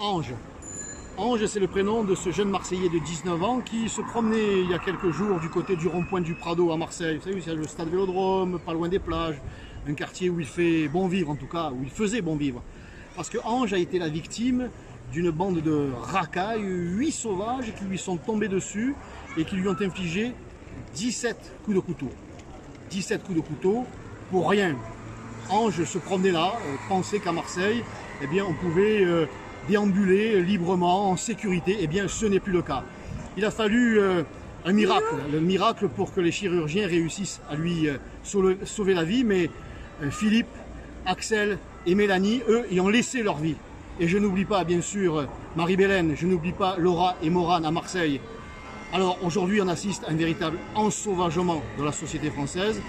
Ange. Ange, c'est le prénom de ce jeune Marseillais de 19 ans qui se promenait il y a quelques jours du côté du rond-point du Prado à Marseille. Vous savez, c'est le stade Vélodrome, pas loin des plages, un quartier où il fait bon vivre en tout cas, où il faisait bon vivre. Parce que Ange a été la victime d'une bande de racailles, 8 sauvages qui lui sont tombés dessus et qui lui ont infligé 17 coups de couteau. 17 coups de couteau pour rien. Ange se promenait là, pensait qu'à Marseille, eh bien, on pouvait déambuler librement, en sécurité. Eh bien, ce n'est plus le cas. Il a fallu un miracle, le miracle pour que les chirurgiens réussissent à lui sauver la vie, mais Philippe, Axel et Mélanie, eux, y ont laissé leur vie. Et je n'oublie pas, bien sûr, Marie-Bélène, je n'oublie pas Laura et Morane à Marseille. Alors aujourd'hui, on assiste à un véritable ensauvagement de la société française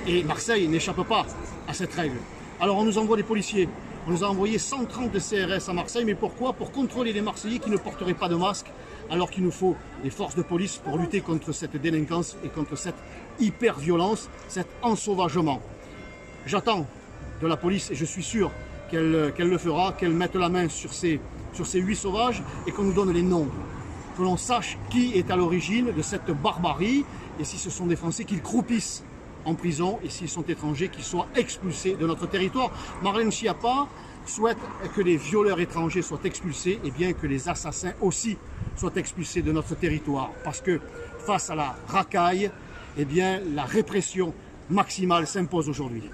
et Marseille n'échappe pas à cette règle. Alors on nous envoie des policiers, on nous a envoyé 130 CRS à Marseille, mais pourquoi? Pour contrôler les Marseillais qui ne porteraient pas de masque, alors qu'il nous faut des forces de police pour lutter contre cette délinquance et contre cette hyper-violence, cet ensauvagement. J'attends de la police, et je suis sûr qu'elle le fera, qu'elle mette la main sur ces 8 sauvages et qu'on nous donne les noms. Que l'on sache qui est à l'origine de cette barbarie et si ce sont des Français qu'ils croupissent en prison et s'ils sont étrangers qu'ils soient expulsés de notre territoire. Marlène Schiappa souhaite que les violeurs étrangers soient expulsés et bien que les assassins aussi soient expulsés de notre territoire. Parce que face à la racaille, eh bien, la répression maximale s'impose aujourd'hui.